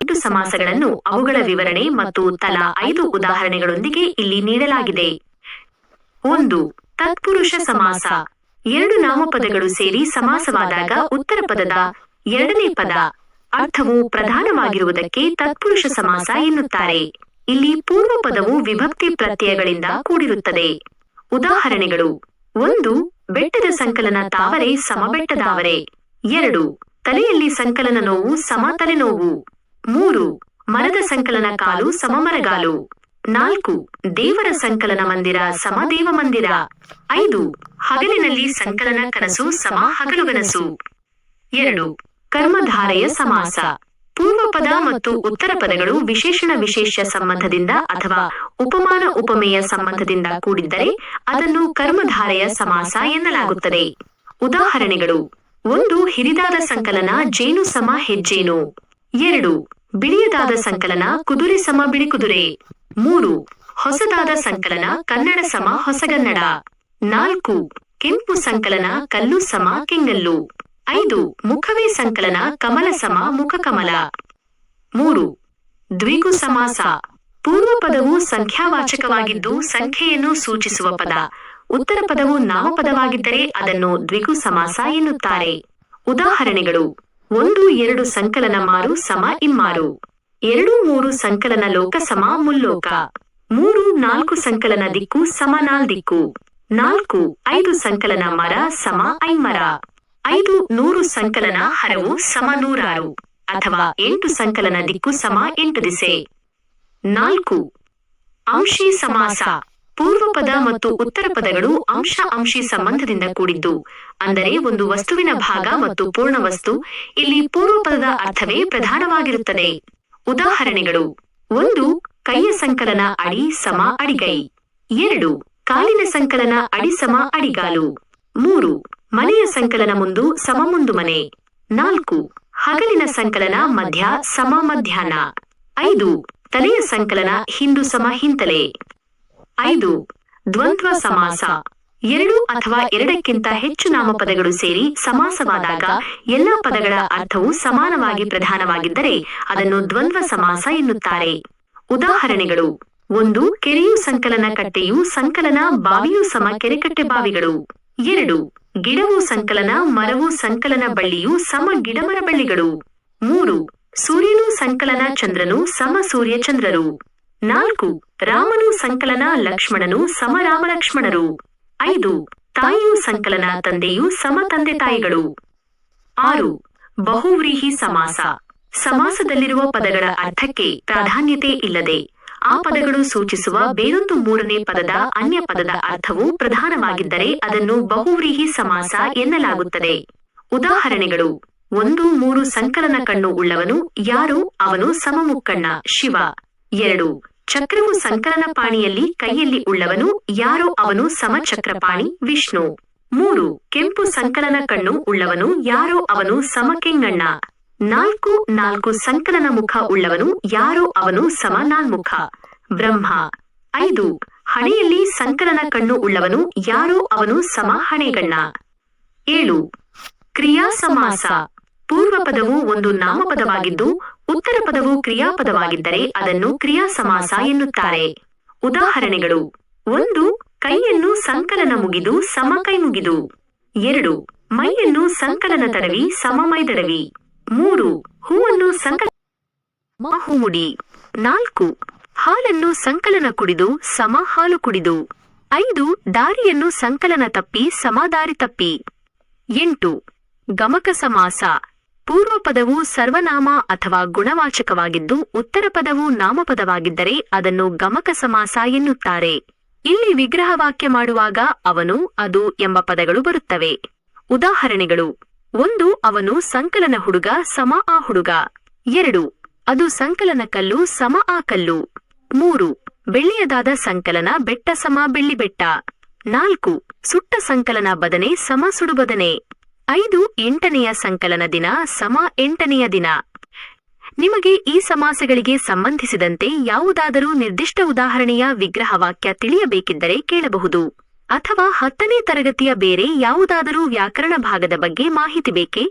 8 ಸಮಾಸಗಳನ್ನು ಅವುಗಳ ವಿವರಣೆ ಮತ್ತು ತಲಾ 5 ಉದಾಹರಣೆಗಳೊಂದಿಗೆ ಇಲ್ಲಿ ನೀಡಲಾಗಿದೆ. 1. ತತ್ಪುರುಷ ಸಮಾಸ. 2 ನಾಮಪದಗಳು ಸೇರಿ ಸಮಾಸವಾದಾಗ ಉತ್ತರ ಪದದ ಎರಡನೇ ಪದ ಅರ್ಥವು ಪ್ರಧಾನವಾಗಿರುವುದಕ್ಕೆ ತತ್ಪುರುಷ ಸಮಾಸ ಎನ್ನುತ್ತಾರೆ. ಇಲ್ಲಿ ಪೂರ್ವ ಪದವು ವಿಭಕ್ತಿ ಪ್ರತ್ಯಯಗಳಿಂದ ಕೂಡಿರುತ್ತದೆ. ಉದಾಹರಣೆಗಳು: 1. ಬೆಟ್ಟದ ಸಂಕಲನ ತಾವರೆ ಸಮ ಬೆಟ್ಟದಾವರೆ. 2. ತಲೆಯಲ್ಲಿ ಸಂಕಲನ ನೋವು ಸಮ ತಲೆನೋವು. 3. ಮರದ ಸಂಕಲನ ಕಾಲು ಸಮ ಮರಗಾಲು. 4. ದೇವರ ಸಂಕಲನ ಮಂದಿರ ಸಮ ದೇವ ಮಂದಿರ. 5. ಹಗಲಿನಲ್ಲಿ ಸಂಕಲನ ಕನಸು ಸಮ ಹಗಲುಗನಸು. 2. ಕರ್ಮಧಾರೆಯ ಸಮಾಸ. ಪೂರ್ವ ಪದ ಮತ್ತು ಉತ್ತರ ಪದಗಳು ವಿಶೇಷಣ ವಿಶೇಷ ಸಂಬಂಧದಿಂದ ಅಥವಾ ಉಪಮಾನ ಉಪಮೇಯ ಸಂಬಂಧದಿಂದ ಕೂಡಿದ್ದರೆ ಅದನ್ನು ಕರ್ಮಧಾರೆಯ ಸಮಾಸ ಎನ್ನಲಾಗುತ್ತದೆ. ಉದಾಹರಣೆಗಳು: 1. ಹಿರಿದಾದ ಸಂಕಲನ ಜೇನು ಸಮ ಹೆಜ್ಜೇನು. 2. ಬಿಳಿಯದಾದ ಸಂಕಲನ ಕುದುರೆ ಸಮ ಬಿಳಿಕುದುರೆ. 3. ಹೊಸದಾದ ಸಂಕಲನ ಕನ್ನಡ ಸಮ ಹೊಸಗನ್ನಡ. 4. ಕೆಂಪು ಸಂಕಲನ ಕಲ್ಲು ಸಮ ಕೆಂಗಲ್ಲು. 5. ಮುಖವೇ ಸಂಕಲನ ಕಮಲ ಸಮ ಮುಖಕಮಲ. 3. ದ್ವಿಗು ಸಮಾಸ. ಪೂರ್ವ ಪದವು ಸಂಖ್ಯಾವಾಚಕವಾಗಿದ್ದು ಸಂಖ್ಯೆಯನ್ನು ಸೂಚಿಸುವ ಪದ. ಉತ್ತರ ಪದವು ನಾಮಪದವಾಗಿದ್ದರೆ ಅದನ್ನು ದ್ವಿಗು ಸಮಾಸ ಎನ್ನುತ್ತಾರೆ. ಉದಾಹರಣೆಗಳು: 1. 2 ಸಂಕಲನ ಮಾರು ಸಮ ಇಮ್ಮಾರು. 2. 3 ಸಂಕಲನ ಲೋಕ ಸಮ ಮುಲ್ಲೋಕ. 3. 4 ಸಂಕಲನ ದಿಕ್ಕು ಸಮ ನಾಲ್ದಿಕ್ಕು. 4. 5 ಸಂಕಲನ ಮರ ಸಮ ಐಮರ. 5. 100 ಸಂಕಲನ ಹರವು ಸಮ ನೂರಾರು ಅಥವಾ 8 ಸಂಕಲನ ದಿಕ್ಕು ಸಮ 8 ದಿಸೆ. 4. ಅಂಶಿ ಸಮಾಸ. ಪೂರ್ವ ಪದ ಮತ್ತು ಉತ್ತರ ಪದಗಳು ಅಂಶ ಅಂಶಿ ಸಂಬಂಧದಿಂದ ಕೂಡಿದ್ದು, ಅಂದರೆ ಒಂದು ವಸ್ತುವಿನ ಭಾಗ ಮತ್ತು ಪೂರ್ಣ ವಸ್ತು. ಇಲ್ಲಿ ಪೂರ್ವ ಪದದ ಅರ್ಥವೇ ಪ್ರಧಾನವಾಗಿರುತ್ತದೆ. ಉದಾಹರಣೆಗಳು: 1. ಕೈಯ ಸಂಕಲನ ಅಡಿ ಸಮ ಅಡಿಗೈ. 2. ಕಾಲಿನ ಸಂಕಲನ ಅಡಿ ಸಮ ಅಡಿಗಾಲು. 3. ಮನೆಯ ಸಂಕಲನ ಮುಂದು ಸಮ ಮುಂದು ಮನೆ. 4. ಹಗಲಿನ ಸಂಕಲನ ಮಧ್ಯ ಸಮ ಮಧ್ಯಾಹ್ನ. 5. ತಲೆಯ ಸಂಕಲನ ಹಿಂದು ಸಮ ಹಿಂತಲೆ. 5. ದ್ವಂದ್ವ ಸಮಾಸ. 2 ಅಥವಾ 2ಕ್ಕಿಂತ ಹೆಚ್ಚು ನಾಮಪದಗಳು ಸೇರಿ ಸಮಾಸವಾದಾಗ ಎಲ್ಲಾ ಪದಗಳ ಅರ್ಥವು ಸಮಾನವಾಗಿ ಪ್ರಧಾನವಾಗಿದ್ದರೆ ಅದನ್ನು ದ್ವಂದ್ವ ಸಮಾಸ ಎನ್ನುತ್ತಾರೆ. ಉದಾಹರಣೆಗಳು: 1. ಕೆರೆಯು ಸಂಕಲನ ಕಟ್ಟೆಯು ಸಂಕಲನ ಬಾವಿಯು ಸಮ ಕೆರೆಕಟ್ಟೆ ಬಾವಿಗಳು. 2. ಗಿಡವು ಸಂಕಲನ ಮರವು ಸಂಕಲನ ಬಳ್ಳಿಯು ಸಮ ಗಿಡಮರ ಬಳ್ಳಿಗಳು. 3. ಸೂರ್ಯನು ಸಂಕಲನ ಚಂದ್ರನು ಸಮ ಸೂರ್ಯ ಚಂದ್ರರು. 4. ರಾಮನು ಸಂಕಲನ ಲಕ್ಷ್ಮಣನು ಸಮ ರಾಮ ಲಕ್ಷ್ಮಣರು. 5. ತಾಯಿಯು ಸಂಕಲನ ತಂದೆಯು ಸಮ ತಂದೆ ತಾಯಿಗಳು. 6. ಬಹುವ್ರೀಹಿ ಸಮಾಸ. ಸಮಾಸದಲ್ಲಿರುವ ಪದಗಳ ಅರ್ಥಕ್ಕೆ ಪ್ರಾಧಾನ್ಯತೆ ಇಲ್ಲದೆ ಆ ಪದಗಳು ಸೂಚಿಸುವ ಬೇರೊಂದು ಮೂರನೇ ಪದದ ಅನ್ಯ ಪದದ ಅರ್ಥವು ಪ್ರಧಾನವಾಗಿದ್ದರೆ ಅದನ್ನು ಬಹುವ್ರೀಹಿ ಸಮಾಸ ಎನ್ನಲಾಗುತ್ತದೆ. ಉದಾಹರಣೆಗಳು: 1. 3 ಸಂಕಲನ ಕಣ್ಣು ಉಳ್ಳವನು ಯಾರು ಅವನು ಸಮ ಮುಕ್ಕಣ್ಣ ಶಿವ. 2. ಚಕ್ರವು ಸಂಕಲನ ಪಾಣಿಯಲ್ಲಿ ಕೈಯಲ್ಲಿ ಉಳ್ಳವನು ಯಾರೋ ಅವನು ಸಮ ಚಕ್ರಪಾಣಿ ವಿಷ್ಣು. 3. ಕೆಂಪು ಸಂಕಲನ ಕಣ್ಣು ಉಳ್ಳವನು ಯಾರೋ ಅವನು ಸಮ ಕೆಂಗಣ್ಣ. 4. 4 ಸಂಕಲನ ಮುಖ ಉಳ್ಳವನು ಯಾರೋ ಅವನು ಸಮ ನಾಲ್ಮುಖ ಬ್ರಹ್ಮ. 5. ಹಣೆಯಲ್ಲಿ ಸಂಕಲನ ಕಣ್ಣು ಉಳ್ಳವನು ಯಾರೋ ಅವನು ಸಮ ಹಣೆಗಣ್ಣ. 7. ಕ್ರಿಯಾ ಸಮಾಸ. ಪೂರ್ವ ಪದವು ಒಂದು ನಾಮಪದವಾಗಿದ್ದು ಉತ್ತರ ಪದವು ಕ್ರಿಯಾಪದವಾಗಿದ್ದರೆ ಅದನ್ನು ಕ್ರಿಯಾ ಸಮಾಸ ಎನ್ನುತ್ತಾರೆ. ಉದಾಹರಣೆಗಳು: 1. ಕೈಯನ್ನು ಸಂಕಲನ ಮುಗಿದು ಸಮ ಕೈ ಮುಗಿದು. 2. ಮೈಯನ್ನು ಸಂಕಲನ ತಡವಿ ಸಮ ಮೈದಡವಿ. 3. ಹೂವನ್ನು ಸಂಕಲನ ಹೂಮುಡಿ. 4. ಹಾಲನ್ನು ಸಂಕಲನ ಕುಡಿದು ಸಮ ಹಾಲು ಕುಡಿದು. 5. ದಾರಿಯನ್ನು ಸಂಕಲನ ತಪ್ಪಿ ಸಮ ದಾರಿ ತಪ್ಪಿ. 8. ಗಮಕ ಸಮಾಸ. ಪೂರ್ವ ಪದವು ಸರ್ವನಾಮ ಅಥವಾ ಗುಣವಾಚಕವಾಗಿದ್ದು ಉತ್ತರ ಪದವು ನಾಮಪದವಾಗಿದ್ದರೆ ಅದನ್ನು ಗಮಕ ಸಮಾಸ ಎನ್ನುತ್ತಾರೆ. ಇಲ್ಲಿ ವಿಗ್ರಹವಾಕ್ಯ ಮಾಡುವಾಗ ಅವನು ಅದು ಎಂಬ ಪದಗಳು ಬರುತ್ತವೆ. ಉದಾಹರಣೆಗಳು: 1. ಅವನು ಸಂಕಲನ ಹುಡುಗ ಸಮ ಆ ಹುಡುಗ. 2. ಅದು ಸಂಕಲನ ಕಲ್ಲು ಸಮ ಆ ಕಲ್ಲು. 3. ಬೆಳ್ಳಿಯದಾದ ಸಂಕಲನ ಬೆಟ್ಟ ಸಮ ಬೆಳ್ಳಿ ಬೆಟ್ಟ. 4. ಸುಟ್ಟ ಸಂಕಲನ ಬದನೆ ಸಮ ಸುಡುಬದನೆ. 5. 8ನೆಯ ಸಂಕಲನ ದಿನ ಸಮ 8ನೆಯ ದಿನ. ನಿಮಗೆ ಈ ಸಮಾಸಗಳಿಗೆ ಸಂಬಂಧಿಸಿದಂತೆ ಯಾವುದಾದರೂ ನಿರ್ದಿಷ್ಟ ಉದಾಹರಣೆಯ ವಿಗ್ರಹವಾಕ್ಯ ತಿಳಿಯಬೇಕಿದ್ದರೆ ಕೇಳಬಹುದು. ಅಥವಾ 10ನೇ ತರಗತಿಯ ಬೇರೆ ಯಾವುದಾದರೂ ವ್ಯಾಕರಣ ಭಾಗದ ಬಗ್ಗೆ ಮಾಹಿತಿ ಬೇಕೇ?